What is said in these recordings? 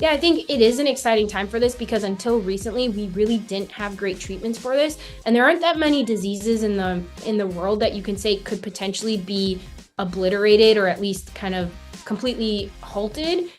Yeah, I think it is an exciting time for this because until recently, we really didn't have great treatments for this. And there aren't that many diseases in the world that you can say could potentially be obliterated or at least kind of completely halted.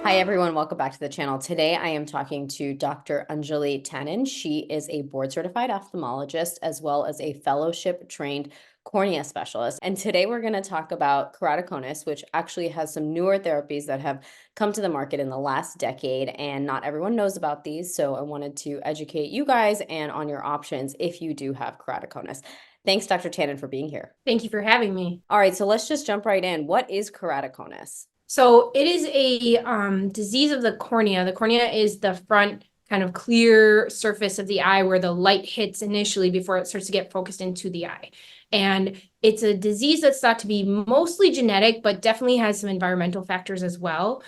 Hi everyone, welcome back to the channel. Today I am talking to Dr. Anjali Tannen. She is a board certified ophthalmologist as well as a fellowship trained cornea specialist. And today we're going to talk about keratoconus, which actually has some newer therapies that have come to the market in the last decade, and not everyone knows about these. So I wanted to educate you guys and on your options if you do have keratoconus. Thanks, Dr. Tannen, for being here. Thank you for having me. All right, so let's just jump right in. What is keratoconus? So it is a disease of the cornea. The cornea is the front kind of clear surface of the eye where the light hits initially before it starts to get focused into the eye. And it's a disease that's thought to be mostly genetic, but definitely has some environmental factors as well,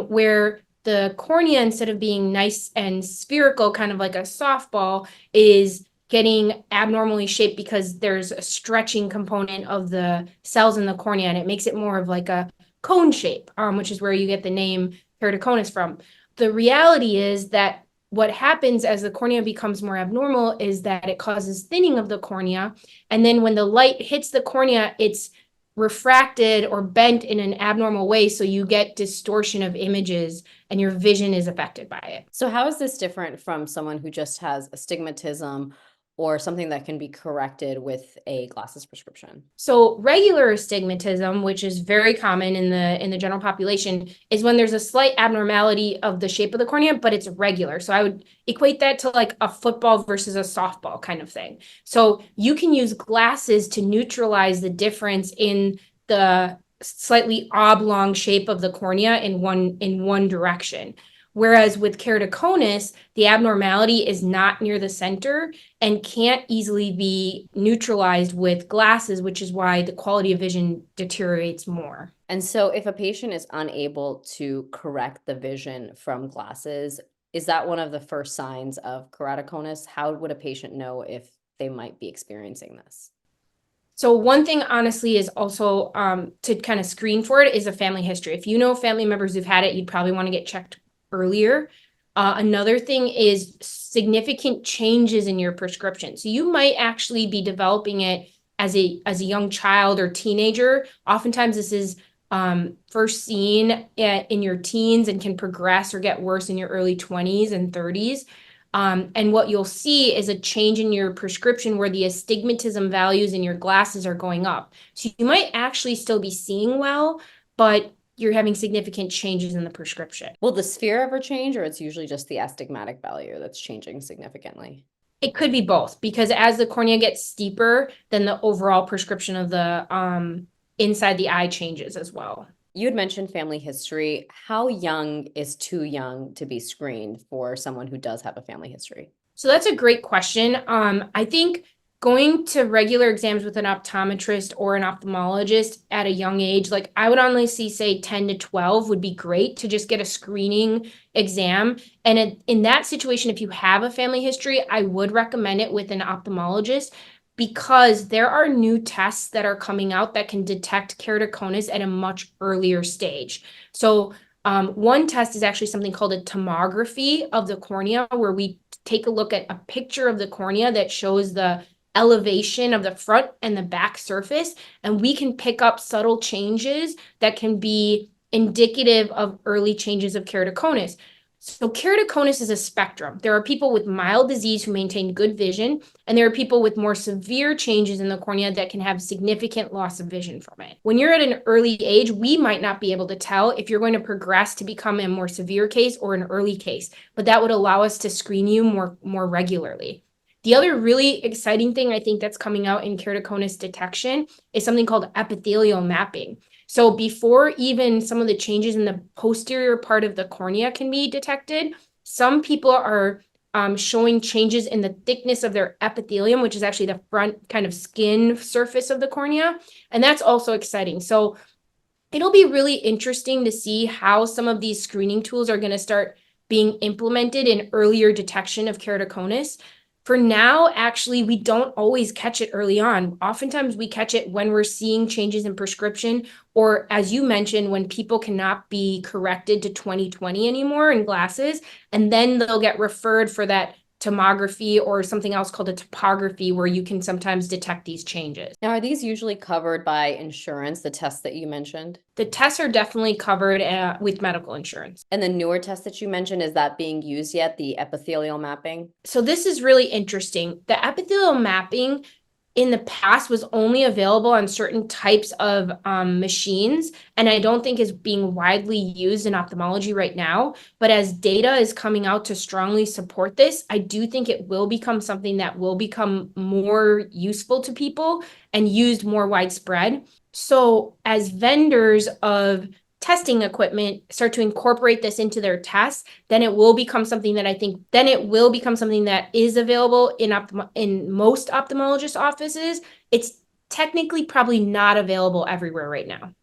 where the cornea, instead of being nice and spherical, kind of like a softball, is getting abnormally shaped because there's a stretching component of the cells in the cornea, and it makes it more of like a cone shape, which is where you get the name keratoconus from. The reality is that what happens as the cornea becomes more abnormal is that it causes thinning of the cornea. And then when the light hits the cornea, it's refracted or bent in an abnormal way. So you get distortion of images and your vision is affected by it. So how is this different from someone who just has astigmatism or something that can be corrected with a glasses prescription? So regular astigmatism, which is very common in the general population, is when there's a slight abnormality of the shape of the cornea, but it's regular. So I would equate that to like a football versus a softball kind of thing. So you can use glasses to neutralize the difference in the slightly oblong shape of the cornea in one direction. Whereas with keratoconus, the abnormality is not near the center and can't easily be neutralized with glasses, which is why the quality of vision deteriorates more. And so if a patient is unable to correct the vision from glasses, is that one of the first signs of keratoconus? How would a patient know if they might be experiencing this? So one thing, honestly, is also to kind of screen for it is a family history. If you know family members who've had it, you'd probably want to get checked earlier. Another thing is significant changes in your prescription. So you might actually be developing it as a young child or teenager. Oftentimes this is first seen in your teens and can progress or get worse in your early 20s and 30s. And what you'll see is a change in your prescription where the astigmatism values in your glasses are going up. So you might actually still be seeing well, but you're having significant changes in the prescription. Will the sphere ever change, or it's usually just the astigmatic value that's changing significantly? It could be both, because as the cornea gets steeper, then the overall prescription of the inside the eye changes as well. You had mentioned family history. How young is too young to be screened for someone who does have a family history? So that's a great question. I think going to regular exams with an optometrist or an ophthalmologist at a young age, like I would honestly say 10 to 12 would be great to just get a screening exam. And in that situation, if you have a family history, I would recommend it with an ophthalmologist because there are new tests that are coming out that can detect keratoconus at a much earlier stage. So one test is actually something called a tomography of the cornea, where we take a look at a picture of the cornea that shows the elevation of the front and the back surface, and we can pick up subtle changes that can be indicative of early changes of keratoconus. So keratoconus is a spectrum. There are people with mild disease who maintain good vision, and there are people with more severe changes in the cornea that can have significant loss of vision from it. When you're at an early age, we might not be able to tell if you're going to progress to become a more severe case or an early case, but that would allow us to screen you more regularly. The other really exciting thing I think that's coming out in keratoconus detection is something called epithelial mapping. So before even some of the changes in the posterior part of the cornea can be detected, some people are showing changes in the thickness of their epithelium, which is actually the front kind of skin surface of the cornea. And that's also exciting. So it'll be really interesting to see how some of these screening tools are going to start being implemented in earlier detection of keratoconus. For now, actually, we don't always catch it early on. Oftentimes, we catch it when we're seeing changes in prescription, or as you mentioned, when people cannot be corrected to 20/20 anymore in glasses, and then they'll get referred for that tomography or something else called a topography, where you can sometimes detect these changes. Now, are these usually covered by insurance, the tests that you mentioned? The tests are definitely covered with medical insurance. And the newer test that you mentioned, is that being used yet, the epithelial mapping? So this is really interesting. The epithelial mapping in the past was only available on certain types of machines, and I don't think is being widely used in ophthalmology right now. But as data is coming out to strongly support this, I do think it will become something that will become more useful to people and used more widespread. So as vendors of testing equipment start to incorporate this into their tests, then it will become something that is available in most ophthalmologist offices. It's technically probably not available everywhere right now.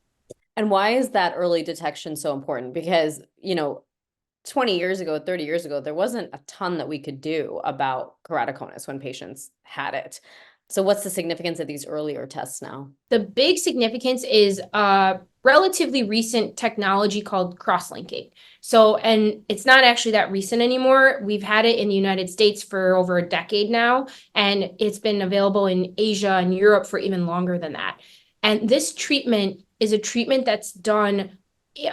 And why is that early detection so important? Because, 20 years ago, 30 years ago, there wasn't a ton that we could do about keratoconus when patients had it. So what's the significance of these earlier tests now? The big significance is a relatively recent technology called crosslinking. So, and it's not actually that recent anymore. We've had it in the United States for over a decade now, and it's been available in Asia and Europe for even longer than that. And this treatment is a treatment that's done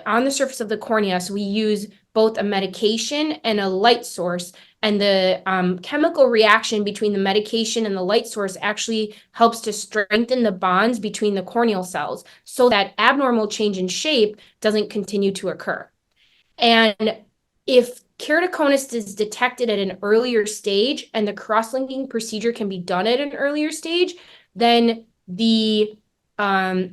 on the surface of the cornea. So we use both a medication and a light source, and the chemical reaction between the medication and the light source actually helps to strengthen the bonds between the corneal cells so that abnormal change in shape doesn't continue to occur. And if keratoconus is detected at an earlier stage and the cross-linking procedure can be done at an earlier stage, then the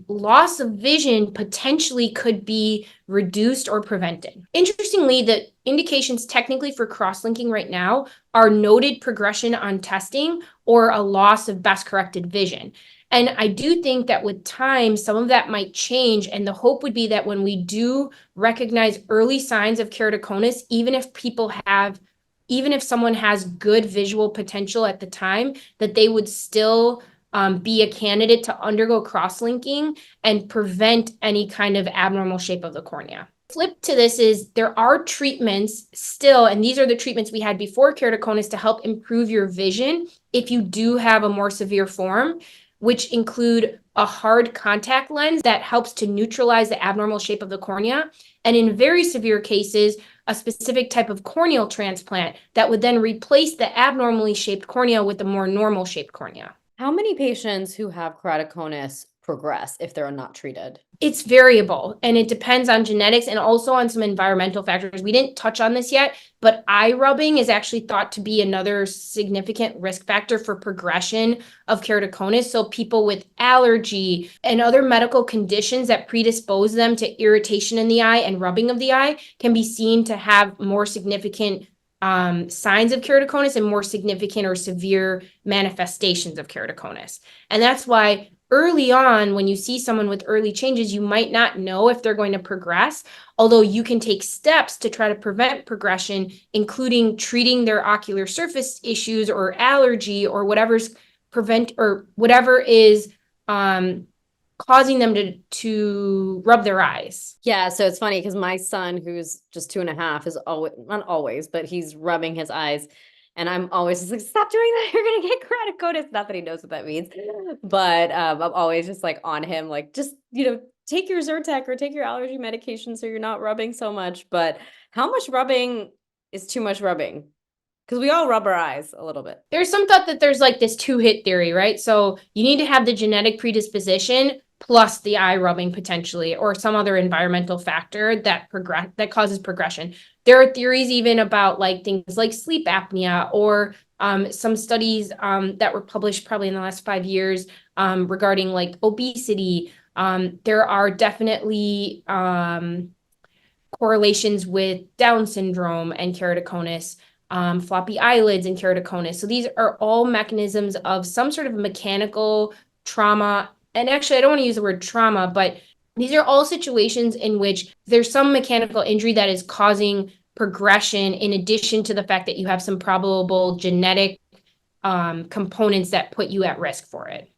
loss of vision potentially could be reduced or prevented. Interestingly, the indications technically for cross-linking right now are noted progression on testing or a loss of best corrected vision. And I do think that with time, some of that might change. And the hope would be that when we do recognize early signs of keratoconus, even if someone has good visual potential at the time, that they would still be a candidate to undergo cross-linking and prevent any kind of abnormal shape of the cornea. Flip to this is there are treatments still, and these are the treatments we had before keratoconus to help improve your vision if you do have a more severe form, which include a hard contact lens that helps to neutralize the abnormal shape of the cornea. And in very severe cases, a specific type of corneal transplant that would then replace the abnormally shaped cornea with a more normal shaped cornea. How many patients who have keratoconus progress if they're not treated? It's variable, and it depends on genetics and also on some environmental factors. We didn't touch on this yet, but eye rubbing is actually thought to be another significant risk factor for progression of keratoconus. So people with allergy and other medical conditions that predispose them to irritation in the eye and rubbing of the eye can be seen to have more significant signs of keratoconus and more significant or severe manifestations of keratoconus. And that's why early on, when you see someone with early changes, you might not know if they're going to progress, although you can take steps to try to prevent progression, including treating their ocular surface issues or allergy or whatever is causing them to rub their eyes. Yeah, so it's funny because my son, who's just 2.5, is always, not always, but he's rubbing his eyes. And I'm always just like, stop doing that. You're going to get keratoconus. Not that he knows what that means, but I'm always just like on him, like, just, take your Zyrtec or take your allergy medication so you're not rubbing so much. But how much rubbing is too much rubbing? Because we all rub our eyes a little bit. There's some thought that there's like this two-hit theory, right? So you need to have the genetic predisposition plus the eye rubbing potentially, or some other environmental factor that causes progression. There are theories even about like things like sleep apnea, or some studies that were published probably in the last 5 years regarding like obesity. There are definitely correlations with Down syndrome and keratoconus, floppy eyelids and keratoconus. So these are all mechanisms of some sort of mechanical trauma. And actually, I don't want to use the word trauma, but these are all situations in which there's some mechanical injury that is causing progression, in addition to the fact that you have some probable genetic components that put you at risk for it.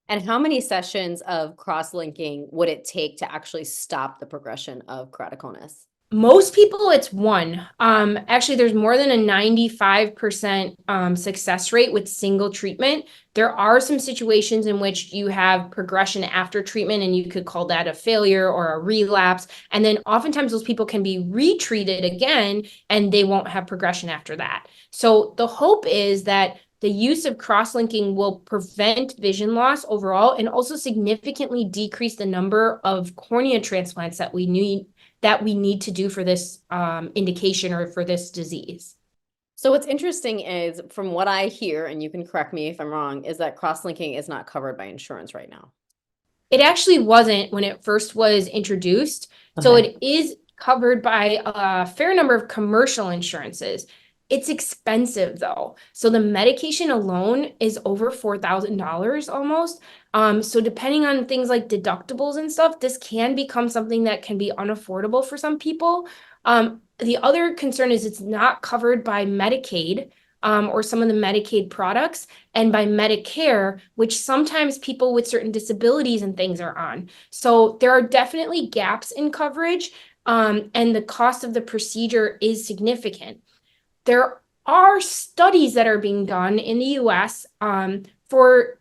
And how many sessions of cross-linking would it take to actually stop the progression of keratoconus? Most people, it's one. Actually, there's more than a 95% success rate with single treatment. There are some situations in which you have progression after treatment, and you could call that a failure or a relapse. And then oftentimes those people can be retreated again, and they won't have progression after that. So the hope is that the use of cross-linking will prevent vision loss overall and also significantly decrease the number of cornea transplants that we need to do for this indication or for this disease. So what's interesting is, from what I hear, and you can correct me if I'm wrong, is that cross-linking is not covered by insurance right now. It actually wasn't when it first was introduced. So it is covered by a fair number of commercial insurances. It's expensive though. So the medication alone is over $4,000 almost. So depending on things like deductibles and stuff, this can become something that can be unaffordable for some people. The other concern is it's not covered by Medicaid, or some of the Medicaid products, and by Medicare, which sometimes people with certain disabilities and things are on. So there are definitely gaps in coverage, and the cost of the procedure is significant. There are studies that are being done in the US, for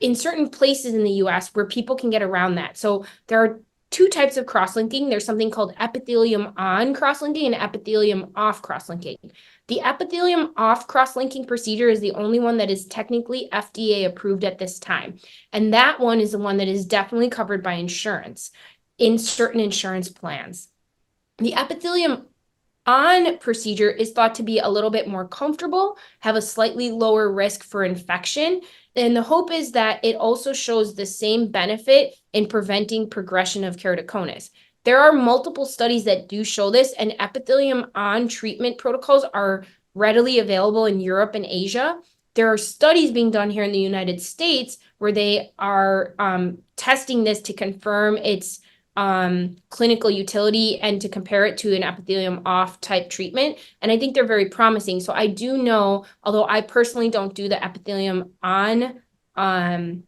in certain places in the US where people can get around that. So there are two types of cross-linking. There's something called epithelium on cross-linking and epithelium off cross-linking. The epithelium off cross-linking procedure is the only one that is technically FDA approved at this time. And that one is the one that is definitely covered by insurance in certain insurance plans. The epithelium on procedure is thought to be a little bit more comfortable, have a slightly lower risk for infection. And the hope is that it also shows the same benefit in preventing progression of keratoconus. There are multiple studies that do show this, and epithelium on treatment protocols are readily available in Europe and Asia. There are studies being done here in the United States where they are testing this to confirm its clinical utility and to compare it to an epithelium off type treatment. And I think they're very promising. So I do know, although I personally don't do the epithelium on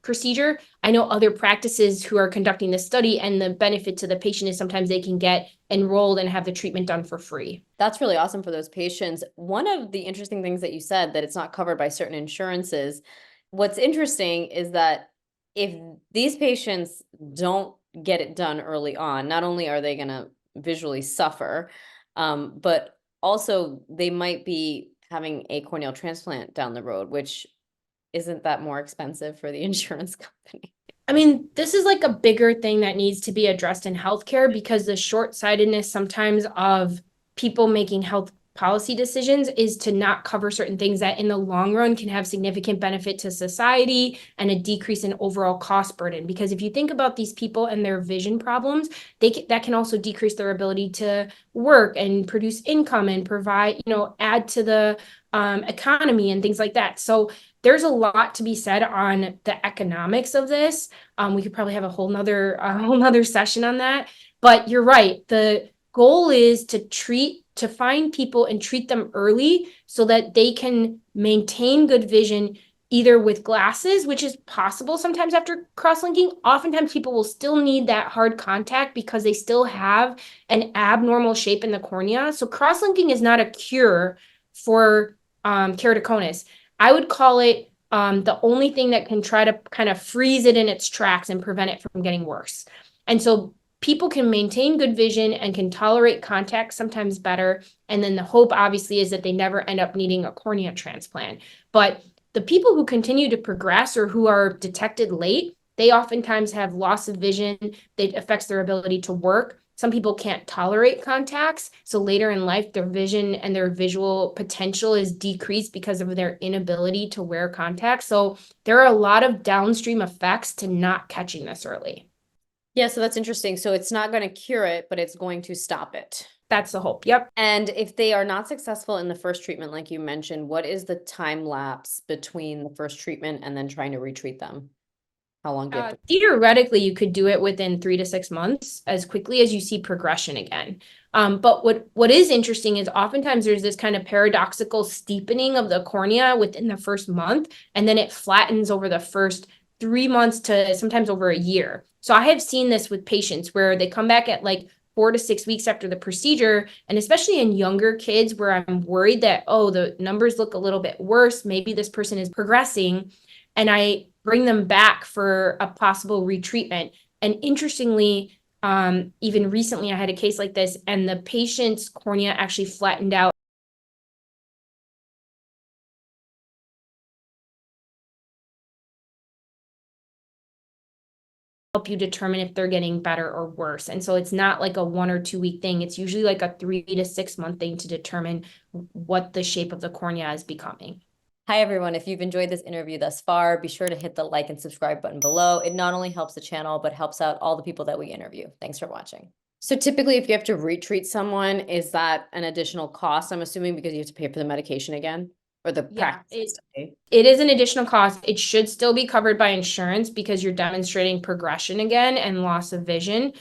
procedure, I know other practices who are conducting this study, and the benefit to the patient is sometimes they can get enrolled and have the treatment done for free. That's really awesome for those patients. One of the interesting things that you said, that it's not covered by certain insurances. What's interesting is that if these patients don't get it done early on, not only are they going to visually suffer, but also they might be having a corneal transplant down the road, which isn't that more expensive for the insurance company? I mean, this is like a bigger thing that needs to be addressed in healthcare, because the short-sightedness sometimes of people making health policy decisions is to not cover certain things that in the long run can have significant benefit to society and a decrease in overall cost burden. Because if you think about these people and their vision problems, that can also decrease their ability to work and produce income and provide, add to the economy and things like that. So there's a lot to be said on the economics of this. We could probably have a whole nother session on that. But you're right. The goal is to find people and treat them early so that they can maintain good vision, either with glasses, which is possible sometimes after cross-linking. Oftentimes people will still need that hard contact because they still have an abnormal shape in the cornea. So cross-linking is not a cure for keratoconus. I would call it the only thing that can try to kind of freeze it in its tracks and prevent it from getting worse. And so people can maintain good vision and can tolerate contact sometimes better. And then the hope obviously is that they never end up needing a cornea transplant. But the people who continue to progress or who are detected late, they oftentimes have loss of vision that affects their ability to work. Some people can't tolerate contacts. So later in life, their vision and their visual potential is decreased because of their inability to wear contacts. So there are a lot of downstream effects to not catching this early. Yeah, so that's interesting. So it's not going to cure it, but it's going to stop it. That's the hope. Yep. And if they are not successful in the first treatment, like you mentioned, what is the time lapse between the first treatment and then trying to retreat them? How long do you have to? Theoretically, you could do it within 3 to 6 months, as quickly as you see progression again. But what is interesting is oftentimes there's this kind of paradoxical steepening of the cornea within the first month, and then it flattens over the first 3 months to sometimes over a year. So I have seen this with patients where they come back at like 4 to 6 weeks after the procedure, and especially in younger kids where I'm worried that, oh, the numbers look a little bit worse, maybe this person is progressing, and I bring them back for a possible retreatment. And interestingly, even recently I had a case like this, and the patient's cornea actually flattened out. Help you determine if they're getting better or worse. And so it's not like a 1 or 2 week thing. It's usually like a 3 to 6 month thing to determine what the shape of the cornea is becoming. Hi, everyone. If you've enjoyed this interview thus far, be sure to hit the like and subscribe button below. It not only helps the channel, but helps out all the people that we interview. Thanks for watching. So typically, if you have to retreat someone, is that an additional cost? I'm assuming because you have to pay for the medication again or the Yeah, practice. it is an additional cost. It should still be covered by insurance because you're demonstrating progression again and loss of vision.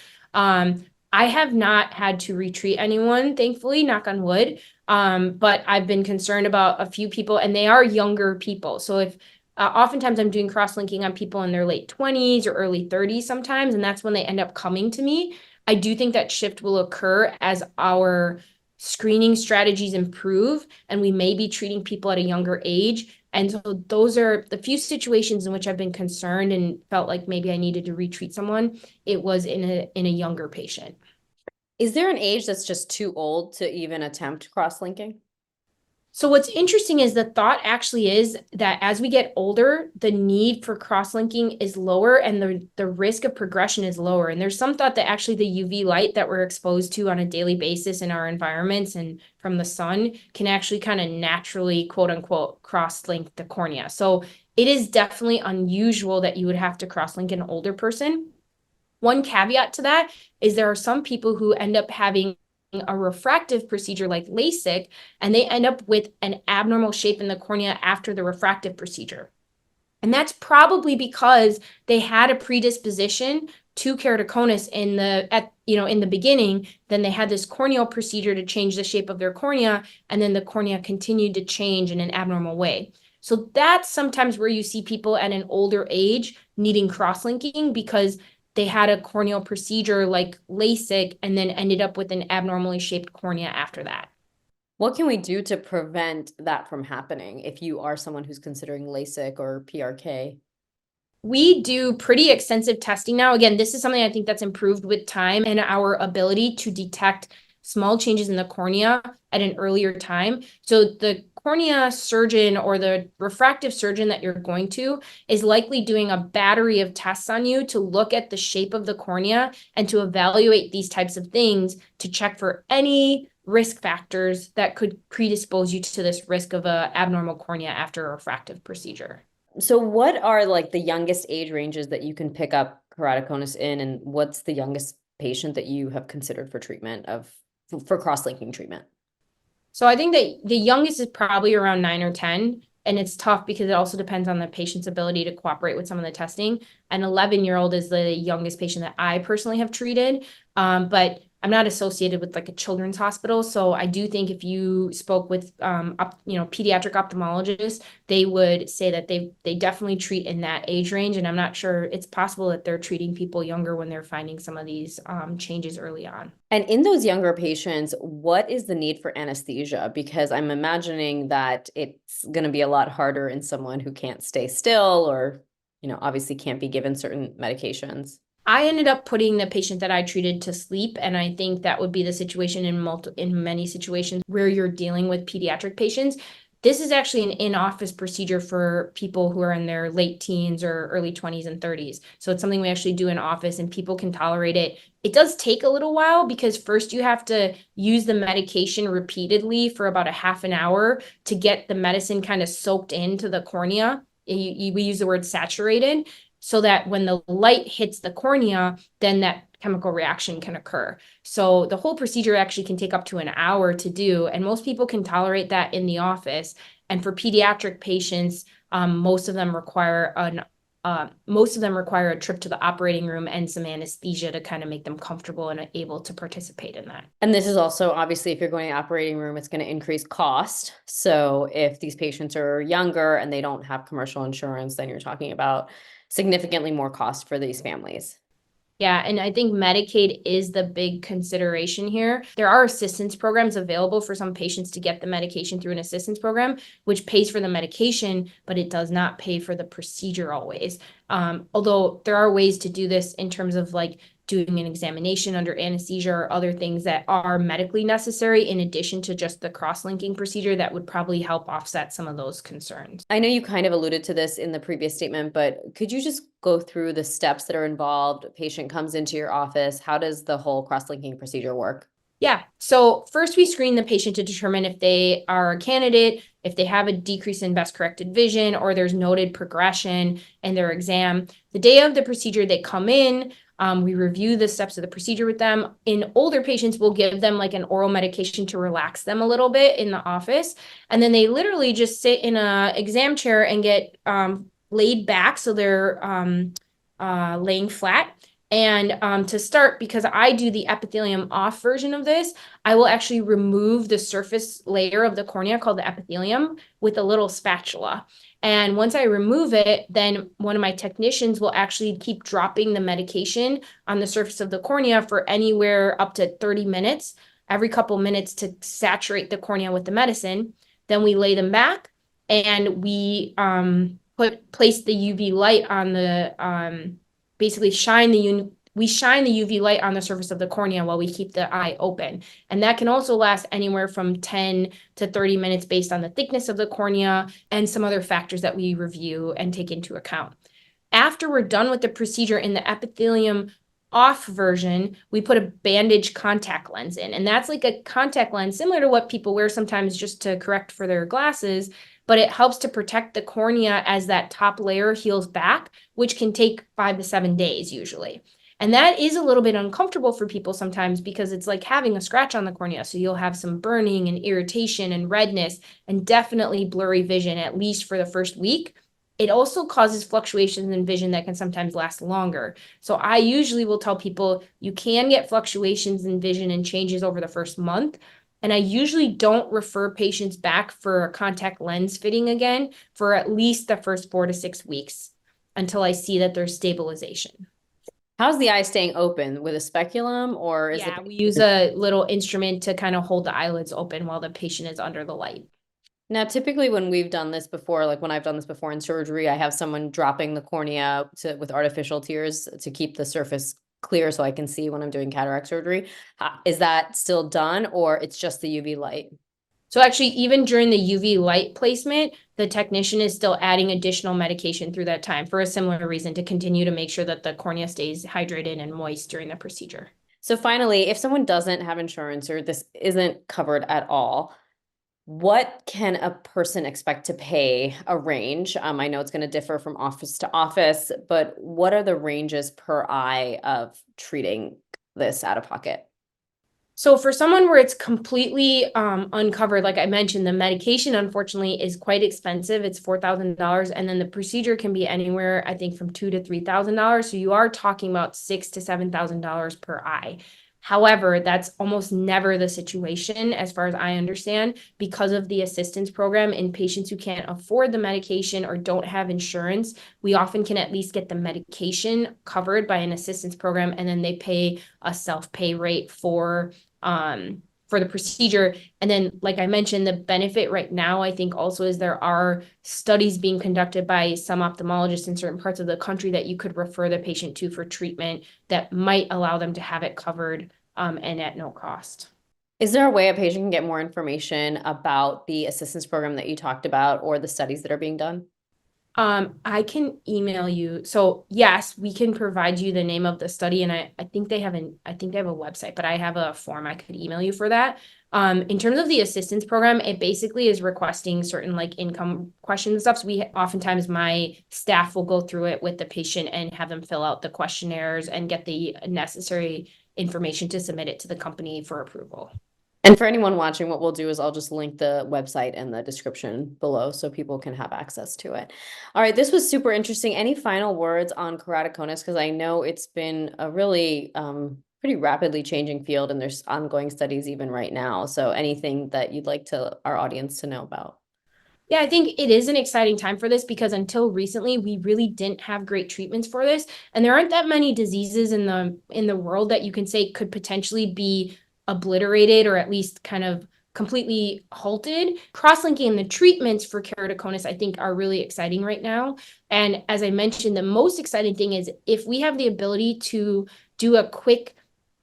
I have not had to retreat anyone, thankfully, knock on wood. But I've been concerned about a few people, and they are younger people. So if oftentimes I'm doing cross-linking on people in their late 20s or early 30s sometimes, and that's when they end up coming to me. I do think that shift will occur as our screening strategies improve, and we may be treating people at a younger age. And so those are the few situations in which I've been concerned and felt like maybe I needed to retreat someone. It was in a younger patient. Is there an age that's just too old to even attempt cross-linking? So what's interesting is the thought actually is that as we get older, the need for cross-linking is lower and the risk of progression is lower. And there's some thought that actually the UV light that we're exposed to on a daily basis in our environments and from the sun can actually kind of naturally, quote unquote, cross-link the cornea. So it is definitely unusual that you would have to cross-link an older person. One caveat to that is there are some people who end up having a refractive procedure like LASIK, and they end up with an abnormal shape in the cornea after the refractive procedure. And that's probably because they had a predisposition to keratoconus in the beginning. Then they had this corneal procedure to change the shape of their cornea, and then the cornea continued to change in an abnormal way. So that's sometimes where you see people at an older age needing cross-linking because they had a corneal procedure like LASIK and then ended up with an abnormally shaped cornea after that. What can we do to prevent that from happening if you are someone who's considering LASIK or PRK? We do pretty extensive testing now. Again, this is something I think that's improved with time and our ability to detect small changes in the cornea at an earlier time. So the cornea surgeon or the refractive surgeon that you're going to is likely doing a battery of tests on you to look at the shape of the cornea and to evaluate these types of things to check for any risk factors that could predispose you to this risk of a abnormal cornea after a refractive procedure. So what are like the youngest age ranges that you can pick up keratoconus in, and what's the youngest patient that you have considered for treatment for cross-linking treatment? So I think that the youngest is probably around 9 or 10. And it's tough because it also depends on the patient's ability to cooperate with some of the testing. An 11-year-old is the youngest patient that I personally have treated. But I'm not associated with like a children's hospital. So I do think if you spoke with pediatric ophthalmologists, they would say that they definitely treat in that age range. And I'm not sure it's possible that they're treating people younger when they're finding some of these changes early on. And in those younger patients, what is the need for anesthesia? Because I'm imagining that it's going to be a lot harder in someone who can't stay still or, obviously can't be given certain medications. I ended up putting the patient that I treated to sleep, and I think that would be the situation in many situations where you're dealing with pediatric patients. This is actually an in-office procedure for people who are in their late teens or early 20s and 30s. So it's something we actually do in office, and people can tolerate it. It does take a little while because first you have to use the medication repeatedly for about a half an hour to get the medicine kind of soaked into the cornea. We use the word saturated, so that when the light hits the cornea, then that chemical reaction can occur. So the whole procedure actually can take up to an hour to do, and most people can tolerate that in the office. And for pediatric patients, most of them require most of them require a trip to the operating room and some anesthesia to kind of make them comfortable and able to participate in that. And this is also obviously, if you're going to the operating room, it's going to increase cost. So if these patients are younger and they don't have commercial insurance, then you're talking about significantly more cost for these families. Yeah, and I think Medicaid is the big consideration here. There are assistance programs available for some patients to get the medication through an assistance program, which pays for the medication, but it does not pay for the procedure always. Although there are ways to do this in terms of like doing an examination under anesthesia or other things that are medically necessary in addition to just the cross-linking procedure that would probably help offset some of those concerns. I know you kind of alluded to this in the previous statement, but could you just go through the steps that are involved? A patient comes into your office. How does the whole cross-linking procedure work? Yeah. So first we screen the patient to determine if they are a candidate, if they have a decrease in best corrected vision, or there's noted progression in their exam. The day of the procedure, they come in. We review the steps of the procedure with them. In older patients, we'll give them like an oral medication to relax them a little bit in the office. And then they literally just sit in a exam chair and get laid back. So they're laying flat. And to start, because I do the epithelium off version of this, I will actually remove the surface layer of the cornea called the epithelium with a little spatula. And once I remove it, then one of my technicians will actually keep dropping the medication on the surface of the cornea for anywhere up to 30 minutes, every couple minutes to saturate the cornea with the medicine. Then we lay them back and we place the UV light on the basically shine the UV light on the surface of the cornea while we keep the eye open. And that can also last anywhere from 10 to 30 minutes based on the thickness of the cornea and some other factors that we review and take into account. After we're done with the procedure in the epithelium off version, we put a bandage contact lens in. And that's like a contact lens similar to what people wear sometimes just to correct for their glasses, but it helps to protect the cornea as that top layer heals back, which can take 5 to 7 days usually. And that is a little bit uncomfortable for people sometimes because it's like having a scratch on the cornea. So you'll have some burning and irritation and redness and definitely blurry vision, at least for the first week. It also causes fluctuations in vision that can sometimes last longer. So I usually will tell people you can get fluctuations in vision and changes over the first month. And I usually don't refer patients back for a contact lens fitting again for at least the first 4 to 6 weeks until I see that there's stabilization. How's the eye staying open with a speculum, or is Yeah, it? we use a little instrument to kind of hold the eyelids open while the patient is under the light. Now, typically when we've done this before, like when I've done this before in surgery, I have someone dropping the cornea with artificial tears to keep the surface clear so I can see when I'm doing cataract surgery. Is that still done, or it's just the UV light? So actually, even during the UV light placement, the technician is still adding additional medication through that time for a similar reason, to continue to make sure that the cornea stays hydrated and moist during the procedure. So finally, if someone doesn't have insurance or this isn't covered at all, what can a person expect to pay a range? I know it's going to differ from office to office, but what are the ranges per eye of treating this out of pocket? So for someone where it's completely uncovered, like I mentioned, the medication unfortunately is quite expensive. It's $4,000, and then the procedure can be anywhere, I think, from $2,000 to $3,000. So you are talking about $6,000 to $7,000 per eye. However, that's almost never the situation, as far as I understand, because of the assistance program in patients who can't afford the medication or don't have insurance. We often can at least get the medication covered by an assistance program, and then they pay a self-pay rate for the procedure. And then, like I mentioned, the benefit right now, I think also is there are studies being conducted by some ophthalmologists in certain parts of the country that you could refer the patient to for treatment that might allow them to have it covered and at no cost. Is there a way a patient can get more information about the assistance program that you talked about or the studies that are being done? I can email you. So yes, we can provide you the name of the study, and I think they have I think they have a website, but I have a form I could email you for that. In terms of the assistance program, it basically is requesting certain like income questions and stuff. So we oftentimes my staff will go through it with the patient and have them fill out the questionnaires and get the necessary information to submit it to the company for approval. And for anyone watching, what we'll do is I'll just link the website in the description below so people can have access to it. All right, this was super interesting. Any final words on keratoconus? Because I know it's been a really pretty rapidly changing field, and there's ongoing studies even right now. So anything that you'd like to our audience to know about? Yeah, I think it is an exciting time for this because until recently we really didn't have great treatments for this, and there aren't that many diseases in the world that you can say could potentially be obliterated or at least kind of completely halted. Crosslinking and the treatments for keratoconus I think are really exciting right now. And as I mentioned, the most exciting thing is if we have the ability to do a quick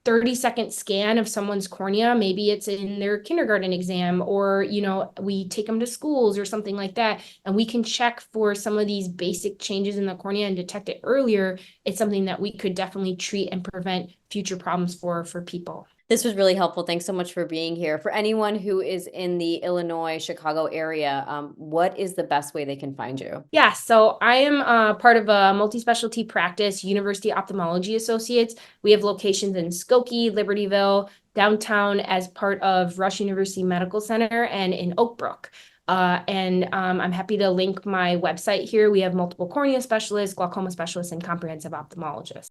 30-second scan of someone's cornea, maybe it's in their kindergarten exam, or we take them to schools or something like that, and we can check for some of these basic changes in the cornea and detect it earlier. It's something that we could definitely treat and prevent future problems for people. This was really helpful. Thanks so much for being here. For anyone who is in the Illinois, Chicago area, what is the best way they can find you? Yeah, so I am part of a multi-specialty practice, University Ophthalmology Associates. We have locations in Skokie, Libertyville, downtown as part of Rush University Medical Center, and in Oak Brook. And I'm happy to link my website here. We have multiple cornea specialists, glaucoma specialists, and comprehensive ophthalmologists.